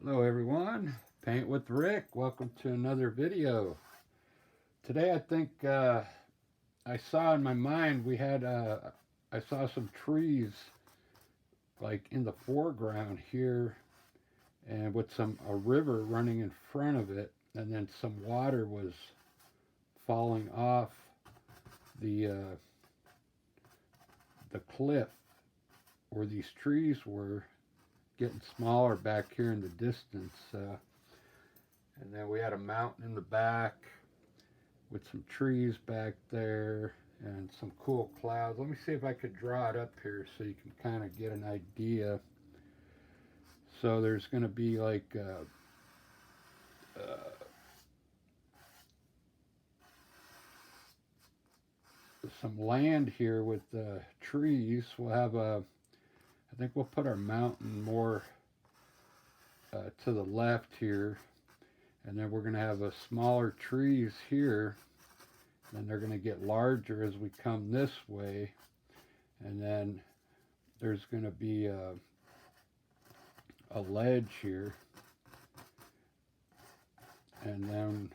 Hello everyone, Paint with Rick. Welcome to another video. Today I think I saw in my mind I saw some trees like in the foreground here and with a river running in front of it, and then some water was falling off the uh, the cliff where these trees were, getting smaller back here in the distance. And then we had a mountain in the back with some trees back there and some cool clouds. Let me see if I could draw it up here so you can kind of get an idea. So there's going to be like some land here with trees. I think we'll put our mountain more to the left here, and then we're going to have a smaller trees here, and they're going to get larger as we come this way, and then there's going to be a ledge here, and then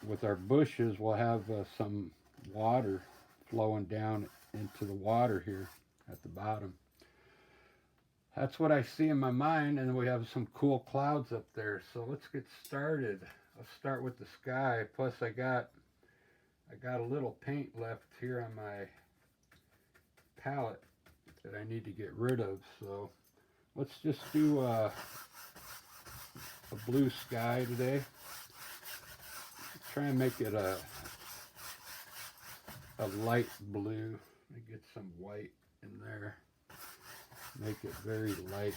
with our bushes we'll have some water flowing down into the water here at the bottom. That's what I see in my mind, and we have some cool clouds up there. So let's get started. I'll start with the sky. Plus I got a little paint left here on my palette that I need to get rid of. So let's just do a blue sky today. Try and make it a light blue. Let me get some white in there. Make it very light.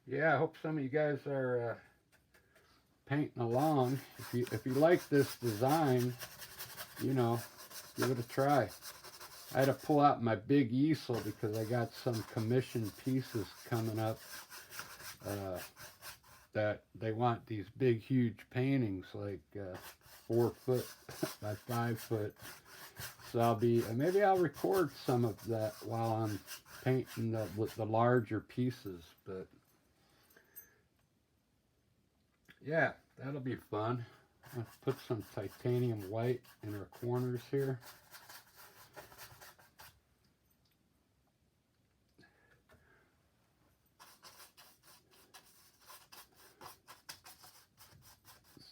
Yeah, I hope some of you guys are painting along. If you like this design, you know, give it a try. I had to pull out my big easel because I got some commissioned pieces coming up that they want these big huge paintings, like 4 foot by 5 foot. So maybe I'll record some of that while I'm painting the larger pieces. But yeah, that'll be fun. I'll put some titanium white in our corners here.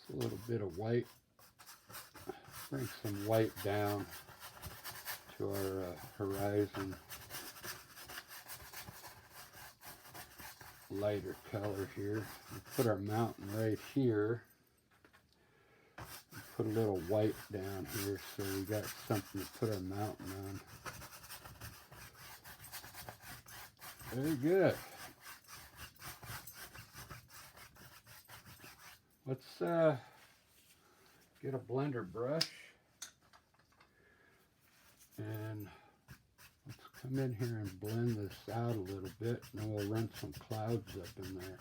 A little bit of white. Bring some white down to our horizon. Lighter color here. We put our mountain right here. Put a little white down here so we got something to put our mountain on. Very good. Let's get a blender brush and let's come in here and blend this out a little bit, and then we'll run some clouds up in there.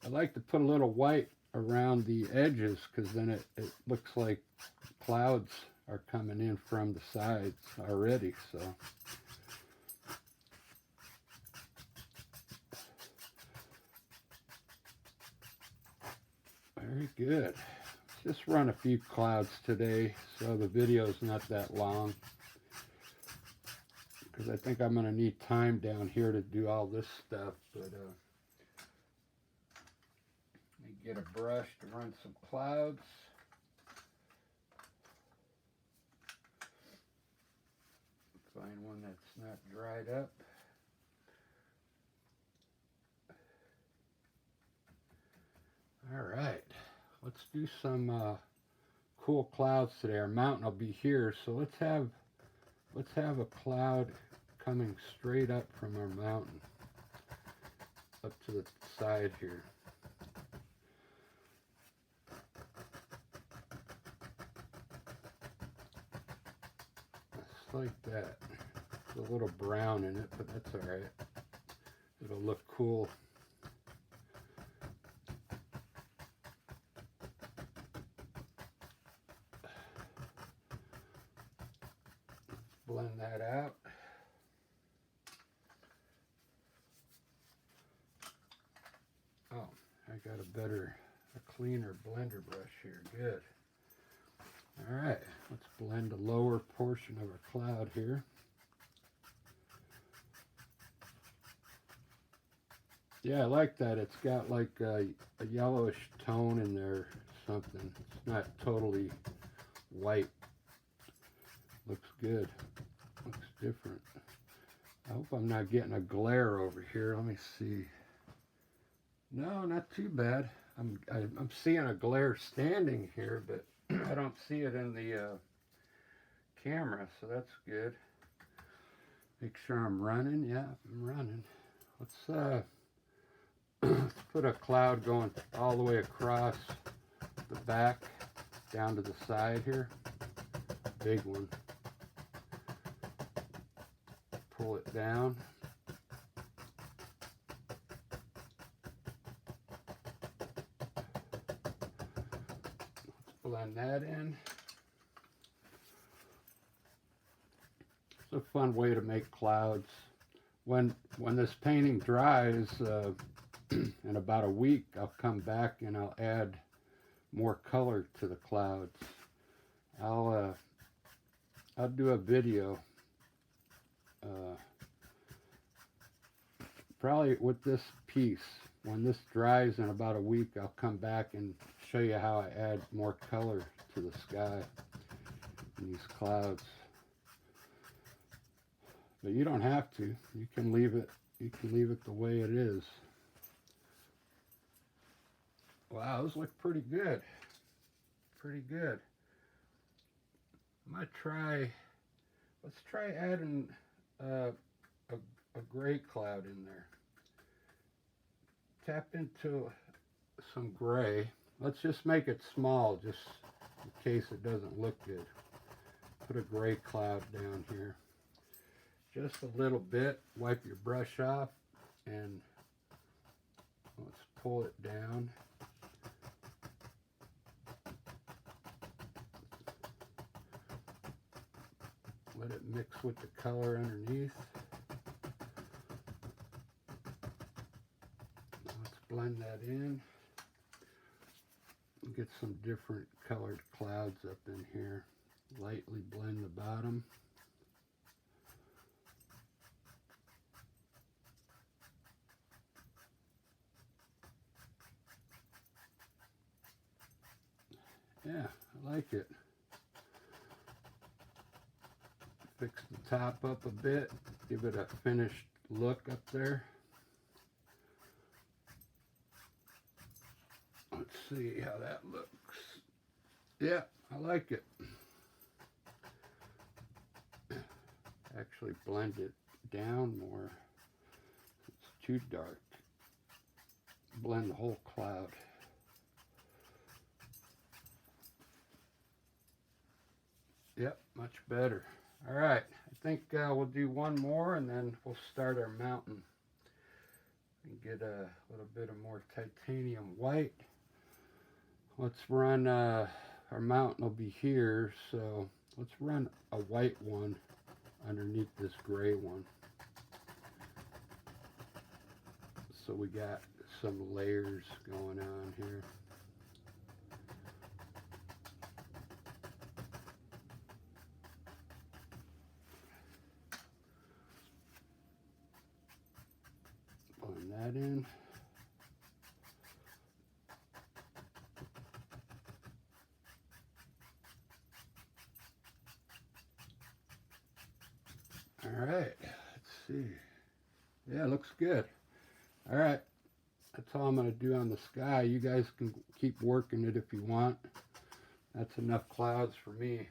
I like to put a little white around the edges because then it looks like clouds are coming in from the sides already. So very good. Let's just run a few clouds today so the video is not that long, because I think I'm going to need time down here to do all this stuff. But get a brush to run some clouds. Find one that's not dried up. All right, let's do some cool clouds today. Our mountain will be here, so let's have a cloud coming straight up from our mountain up to the side here. like that. There's a little brown in it, but that's all right. It'll look cool. Blend that out. Oh, I got a cleaner blender brush here. Good. All right, let's blend the lower portion of our cloud here. Yeah, I like that. It's got like a yellowish tone in there, something. It's not totally white. Looks good. Looks different. I hope I'm not getting a glare over here. Let me see. No, not too bad. I'm seeing a glare standing here, but I don't see it in the camera, so that's good. Make sure I'm running. Yeah, I'm running. Let's let's put a cloud going all the way across the back down to the side here. Big one. Pull it down. Let's blend that in. It's a fun way to make clouds. When this painting dries, in about a week, I'll come back and I'll add more color to the clouds. I'll do a video probably with this piece. When this dries in about a week, I'll come back and show you how I add more color to the sky in these clouds. But you don't have to. You can leave it the way it is. Wow, those look pretty good. Pretty good. Let's try adding a gray cloud in there. Tap into some gray. Let's just make it small, just in case it doesn't look good. Put a gray cloud down here. Just a little bit. Wipe your brush off and let's pull it down. Let it mix with the color underneath. Let's blend that in. Get some different colored clouds up in here. Lightly blend the bottom. Yeah, I like it. Fix the top up a bit, give it a finished look up there. Let's see how that looks. Yeah, I like it. Actually blend it down more. It's too dark. Blend the whole cloud. Yep, much better. All right, I think we'll do one more and then we'll start our mountain. And get a little bit of more titanium white. Let's run, our mountain will be here, so let's run a white one underneath this gray one. So we got some layers going on here. Blend that in. All right, let's see. Yeah, looks good. All right, that's all I'm going to do on the sky. You guys can keep working it if you want. That's enough clouds for me.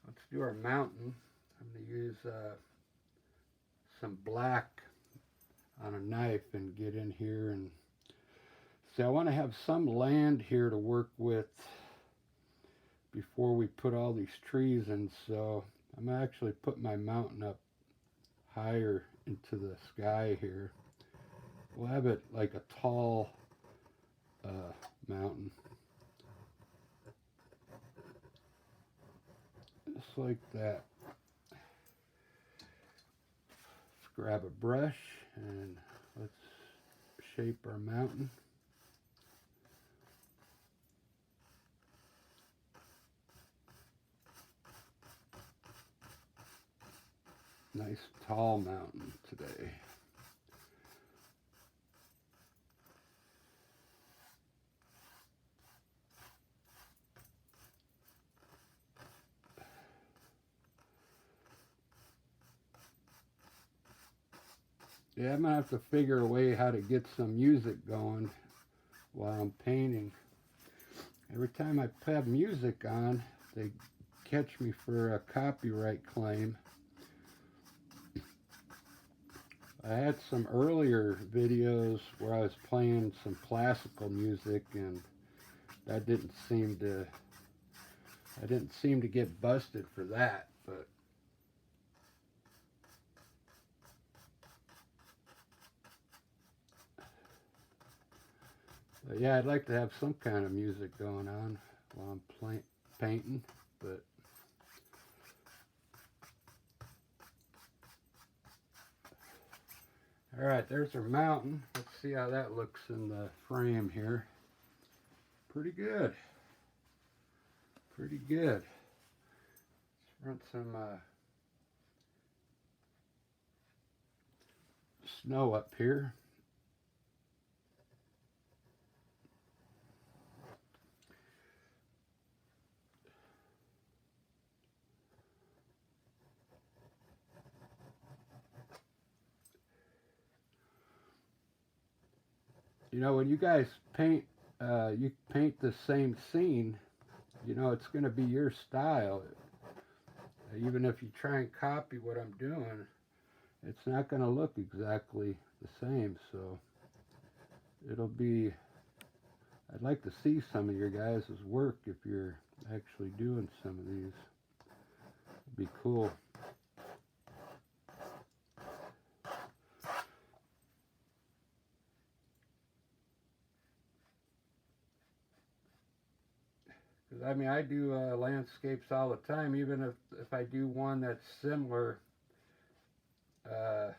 Let's do our mountain. I'm going to use some black on a knife and get in here and see. I want to have some land here to work with before we put all these trees in. So I'm gonna actually put my mountain up higher into the sky here. We'll have it like a tall mountain. Just like that. Let's grab a brush and let's shape our mountain. Nice tall mountain today. Yeah, I'm gonna have to figure a way how to get some music going while I'm painting. Every time I have music on, they catch me for a copyright claim. I had some earlier videos where I was playing some classical music, and that didn't seem to, I didn't seem to get busted for that, but yeah, I'd like to have some kind of music going on while I'm painting, but all right, there's our mountain. Let's see how that looks in the frame here. Pretty good. Pretty good. Let's run some snow up here. You know, when you guys paint, you paint the same scene, you know, it's going to be your style. Even if you try and copy what I'm doing, it's not going to look exactly the same. So it'll be, I'd like to see some of your guys' work if you're actually doing some of these. It'd be cool. Because I mean, I do landscapes all the time, even if I do one that's similar to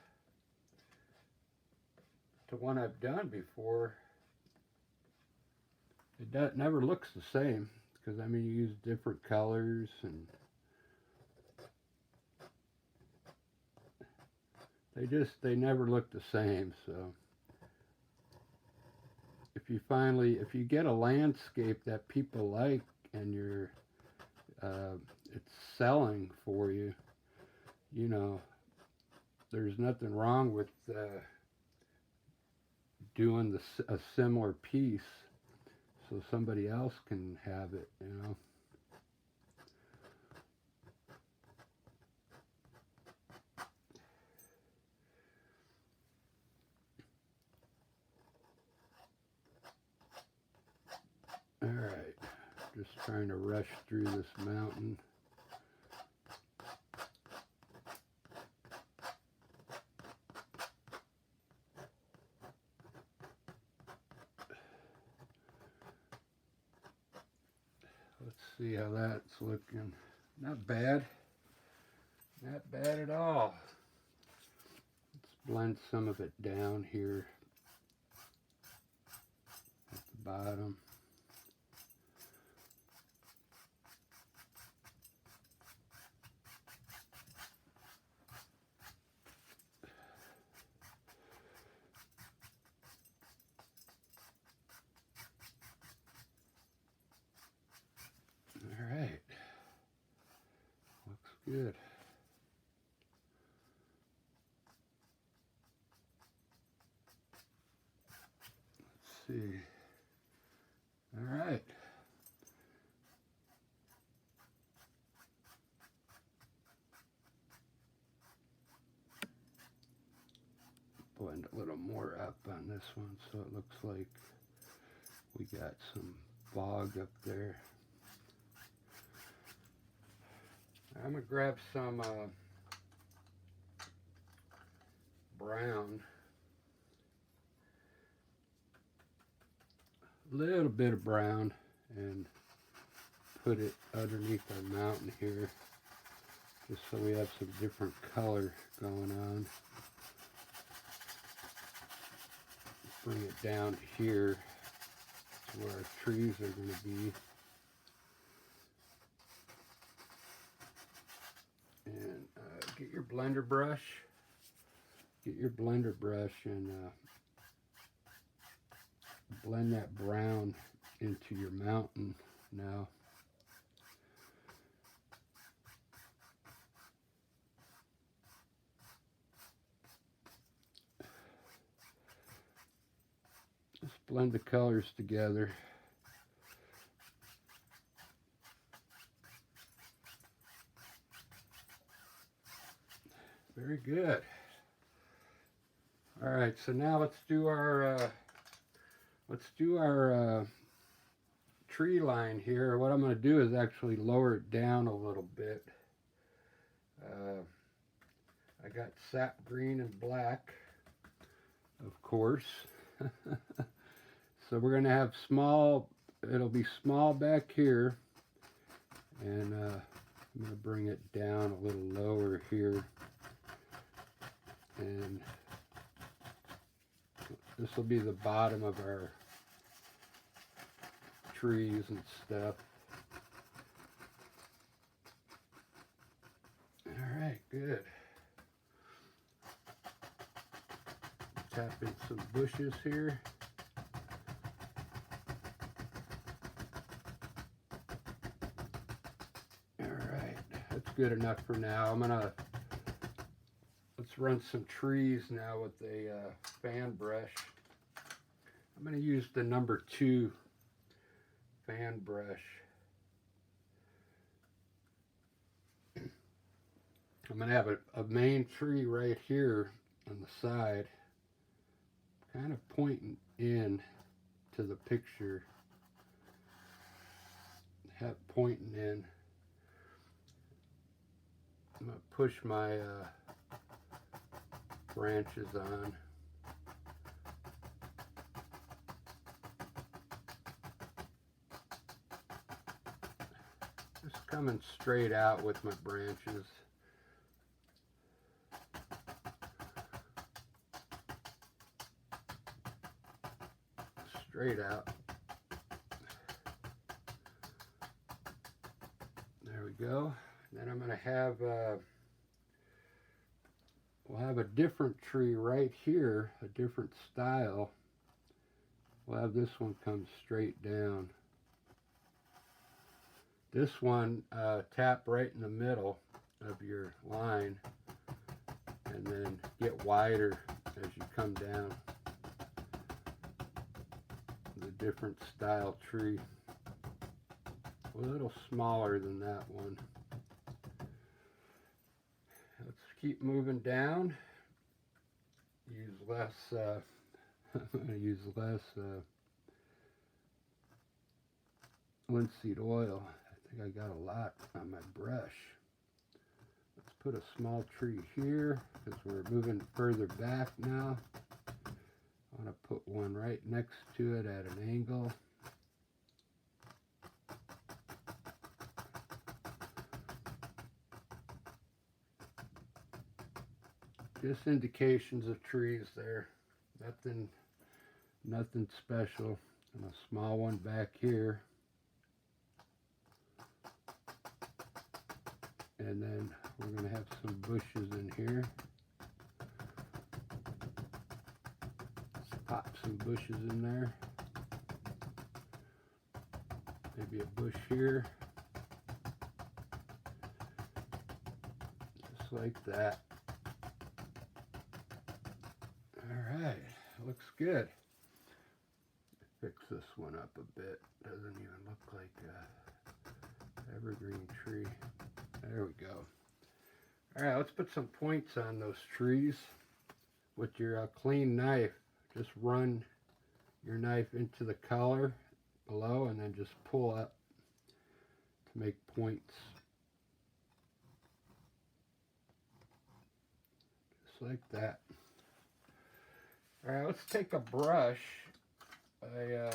one I've done before, it never looks the same. Because I mean, you use different colors, and they never look the same. So if you get a landscape that people like, and it's selling for you, you know, there's nothing wrong with doing a similar piece so somebody else can have it, you know. All right, just trying to rush through this mountain. Let's see how that's looking. Not bad. Not bad at all. Let's blend some of it down here at the bottom. All right. Looks good. Let's see. All right. Blend a little more up on this one so it looks like we got some fog up there. I'm going to grab some brown. A little bit of brown, and put it underneath our mountain here, just so we have some different color going on. Bring it down to here to where our trees are going to be. And get your blender brush. Get your blender brush and blend that brown into your mountain now. Just blend the colors together. Very good. All right, so now let's do our tree line here. What I'm going to do is actually lower it down a little bit. I got sap green and black, of course. So we're going to have small, it'll be small back here, and I'm going to bring it down a little lower here, and this will be the bottom of our trees and stuff. All right, good. Tap in some bushes here. All right, that's good enough for now. Let's run some trees now with a fan brush. I'm gonna use the number 2 fan brush. I'm going to have a main tree right here on the side, kind of pointing in to the picture, pointing in. I'm going to push my branches on. Just coming straight out with my branches. Straight out. There we go. Then I'm going to have we'll have a different tree right here, a different style. We'll have this one come straight down. This one, tap right in the middle of your line, and then get wider as you come down. The different style tree. A little smaller than that one. Let's keep moving down. Use less, I'm going to use less linseed oil. I think I got a lot on my brush. Let's put a small tree here because we're moving further back now. I want to put one right next to it at an angle. Just indications of trees there. Nothing special. And a small one back here. And then we're going to have some bushes in here. Let's pop some bushes in there. Maybe a bush here. Just like that. Alright, looks good. Fix this one up a bit. Doesn't even look like an evergreen tree. There we go. Alright, let's put some points on those trees. With your clean knife, just run your knife into the collar below and then just pull up to make points. like that. All right, let's take a brush. I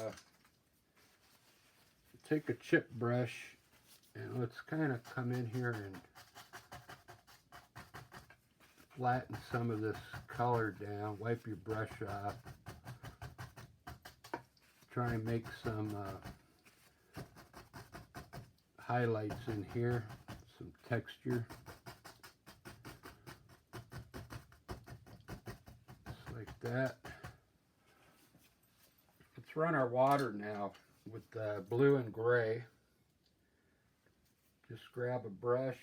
take a chip brush and let's kind of come in here and flatten some of this color down. Wipe your brush off. Try and make some highlights in here, some texture. Just like that. Let's run our water now with blue and gray. Just grab a brush,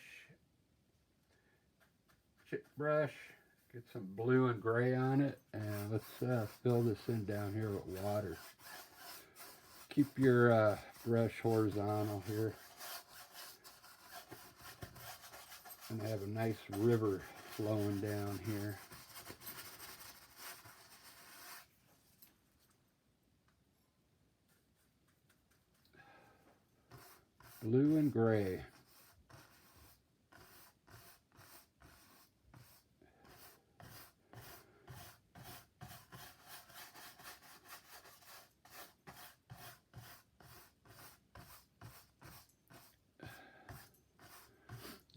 chip brush, get some blue and gray on it, and let's fill this in down here with water. Keep your brush horizontal here. And have a nice river flowing down here. Blue and gray.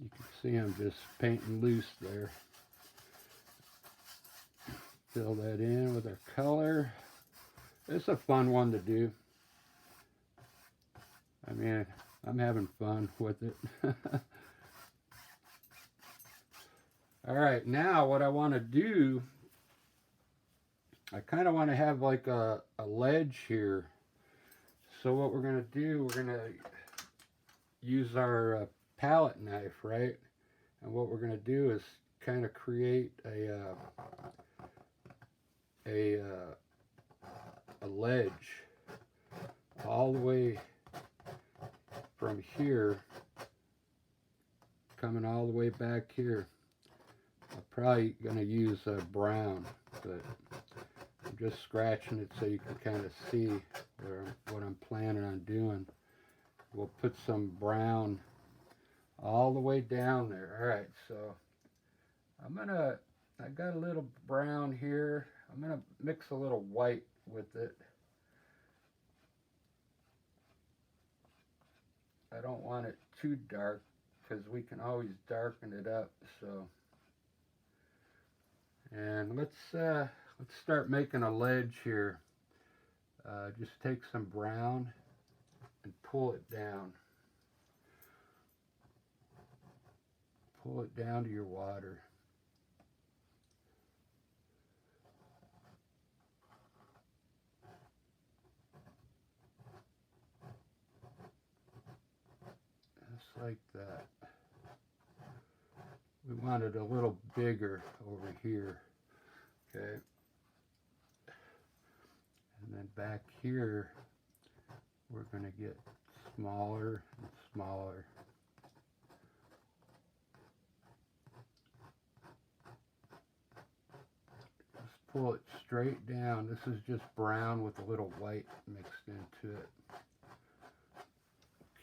You can see I'm just painting loose there. Fill that in with our color. It's a fun one to do. I mean, I'm having fun with it. All right, now what I want to do, I kind of want to have like a ledge here. So what we're going to do, we're going to use our palette knife, right? And what we're going to do is kind of create a ledge all the way from here, coming all the way back here. I'm probably going to use brown, but I'm just scratching it so you can kind of see what I'm planning on doing. We'll put some brown all the way down there. All right, so I got a little brown here. I'm gonna mix a little white with it. I don't want it too dark because we can always darken it up. So, and let's start making a ledge here. Just take some brown and pull it down. Pull it down to your water. Just like that. We want it a little bigger over here. Okay. And then back here, we're going to get smaller and smaller. Just pull it straight down. This is just brown with a little white mixed into it.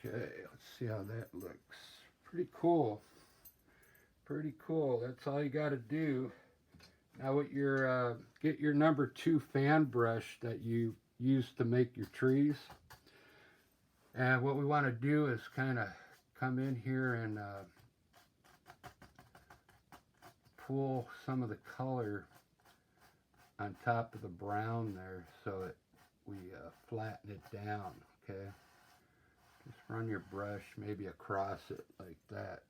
Okay, let's see how that looks. Pretty cool. Pretty cool. That's all you got to do. Now with your get your number 2 fan brush that you use to make your trees. And what we want to do is kind of come in here and pull some of the color on top of the brown there so that we flatten it down, okay? Just run your brush maybe across it like that.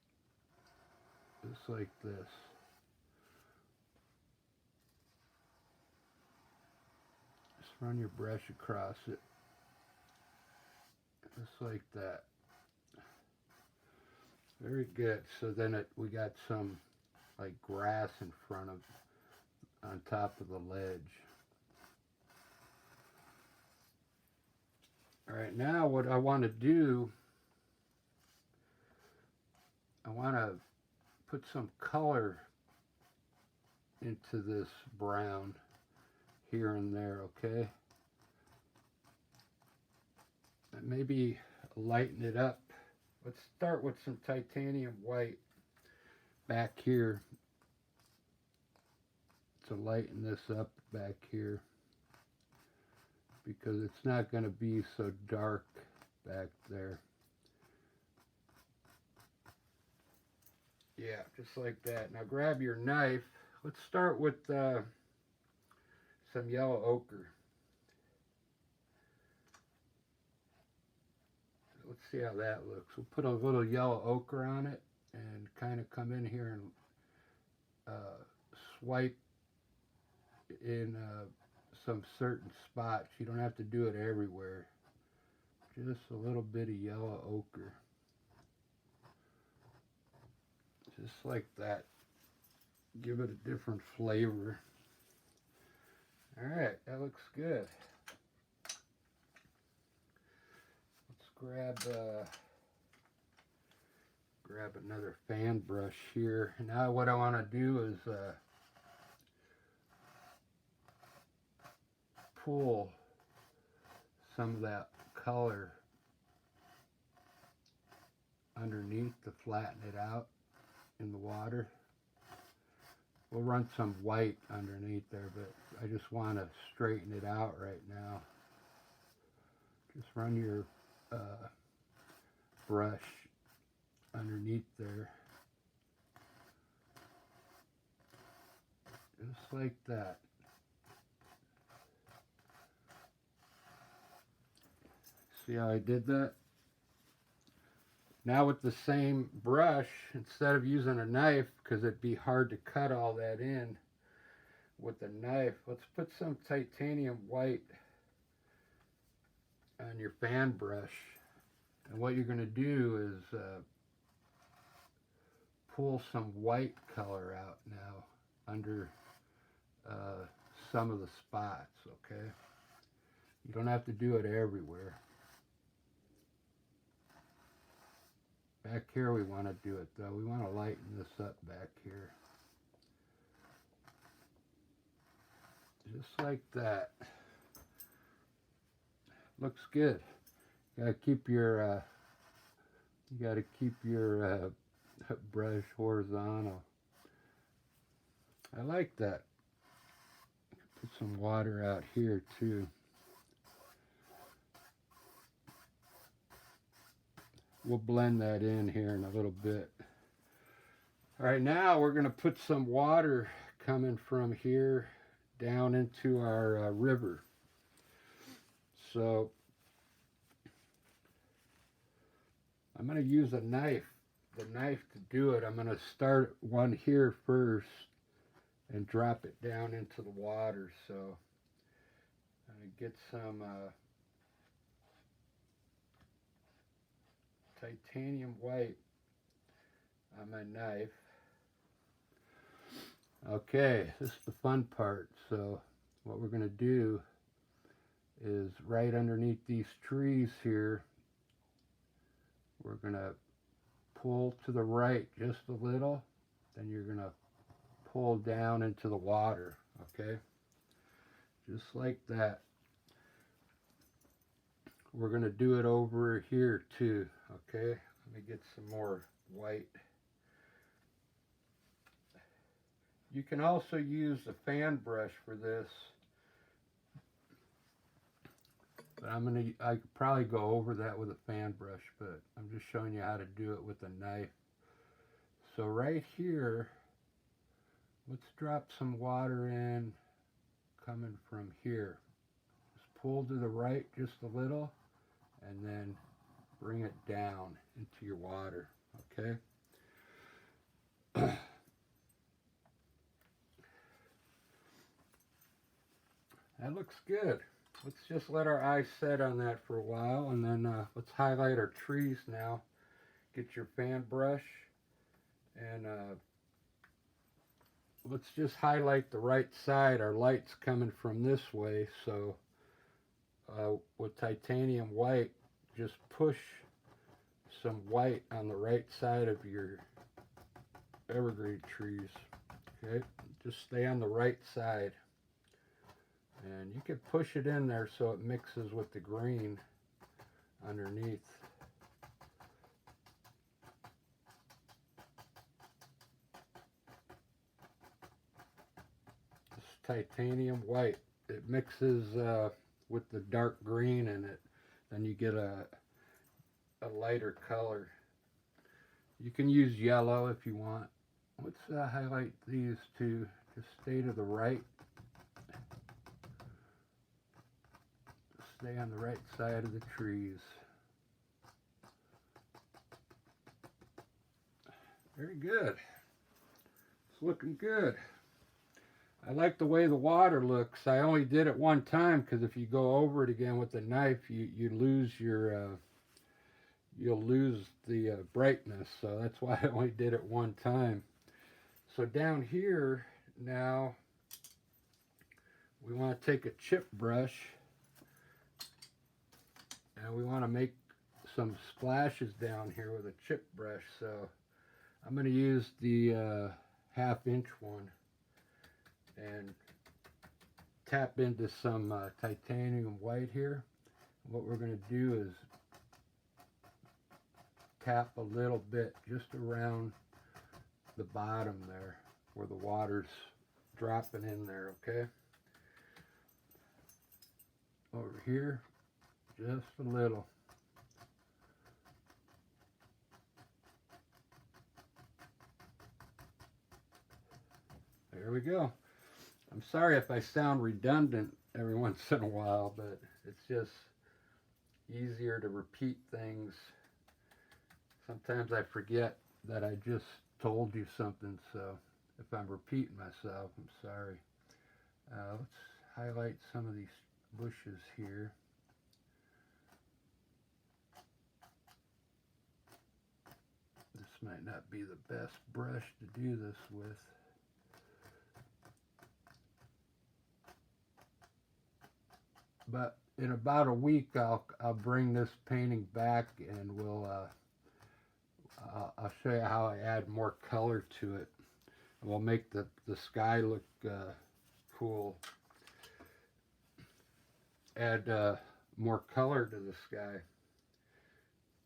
Just like this. Just run your brush across it. Just like that. Very good. So then we got some like grass in front of, on top of the ledge. All right, now what I want to do, I want to put some color into this brown here and there, okay? And maybe lighten it up. Let's start with some titanium white back here. to lighten this up back here, because it's not going to be so dark back there. Yeah, just like that. Now grab your knife. Let's start with some yellow ochre. Let's see how that looks. We'll put a little yellow ochre on it and kind of come in here and swipe in some certain spots. You don't have to do it everywhere. Just a little bit of yellow ochre. Just like that. Give it a different flavor. Alright, that looks good. Let's grab another fan brush here. Now what I want to do is pull some of that color underneath to flatten it out in the water. We'll run some white underneath there, but I just want to straighten it out right now. Just run your brush underneath there, just like that. See how I did that? Now with the same brush, instead of using a knife, because it'd be hard to cut all that in with a knife, let's put some titanium white on your fan brush. And what you're going to do is pull some white color out now under some of the spots, okay? You don't have to do it everywhere. Back here we want to do it though. We want to lighten this up back here. Just like that. Looks good. You gotta keep your brush horizontal. I like that. Put some water out here too. We'll blend that in here in a little bit. All right, now we're going to put some water coming from here down into our river. So I'm going to use the knife to do it. I'm going to start one here first and drop it down into the water. So I'm going to get some titanium white on my knife. Okay, this is the fun part. So what we're going to do is right underneath these trees here, we're going to pull to the right just a little, then you're going to pull down into the water, okay? Just like that. We're going to do it over here too, okay? Let me get some more white. You can also use a fan brush for this, but I could probably go over that with a fan brush, but I'm just showing you how to do it with a knife. So right here, let's drop some water in coming from here. Just pull to the right just a little, and then bring it down into your water, okay? That looks good. Let's just let our eyes set on that for a while, and then let's highlight our trees now. Get your fan brush, and let's just highlight the right side. Our light's coming from this way, so with titanium white, just push some white on the right side of your evergreen trees, okay? Just stay on the right side. And you can push it in there so it mixes with the green underneath. titanium white. It mixes with the dark green in it. Then you get a lighter color. You can use yellow if you want. Let's highlight these two. Just stay to the right. Stay on the right side of the trees. Very good. It's looking good. I like the way the water looks. I only did it one time because if you go over it again with a knife, you lose your you'll lose the brightness. So that's why I only did it one time. So down here now, we want to take a chip brush and we want to make some splashes down here with a chip brush. So I'm going to use the 1/2 inch one and tap into some titanium white here. What we're going to do is tap a little bit just around the bottom there where the water's dropping in there, okay? Over here, just a little. There we go. I'm sorry if I sound redundant every once in a while, but it's just easier to repeat things. Sometimes I forget that I just told you something, so if I'm repeating myself, I'm sorry. Let's highlight some of these bushes here. This might not be the best brush to do this with. But in about a week, I'll bring this painting back and I'll show you how I add more color to it. We'll make the sky look cool. Add more color to the sky.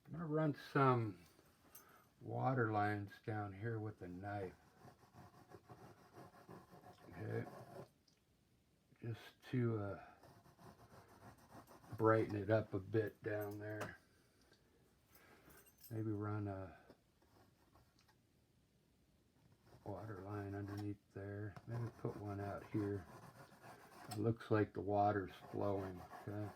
I'm going to run some water lines down here with a knife. Okay. Just to brighten it up a bit down there. Maybe run a water line underneath there. Maybe put one out here. It looks like the water's flowing. Okay.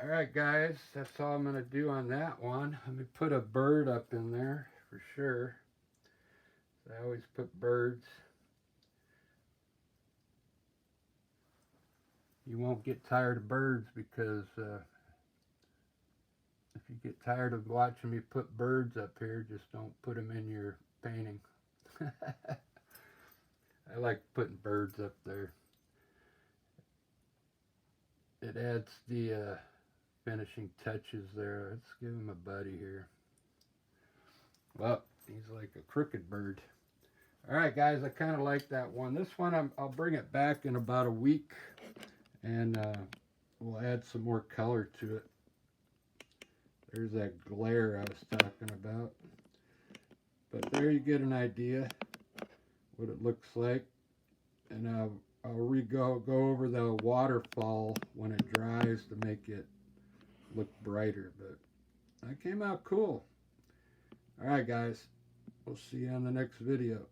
Alright guys, that's all I'm going to do on that one. Let me put a bird up in there for sure. I always put birds. You won't get tired of birds because if you get tired of watching me put birds up here, just don't put them in your painting. I like putting birds up there. It adds the finishing touches there. Let's give him a buddy here. Well, he's like a crooked bird. Alright guys, I kind of like that one. This one I'll bring it back in about a week and we'll add some more color to it. There's that glare I was talking about. But there you get an idea what it looks like. And I'll go over the waterfall when it dries to make it look brighter. But that came out cool. Alright guys, we'll see you on the next video.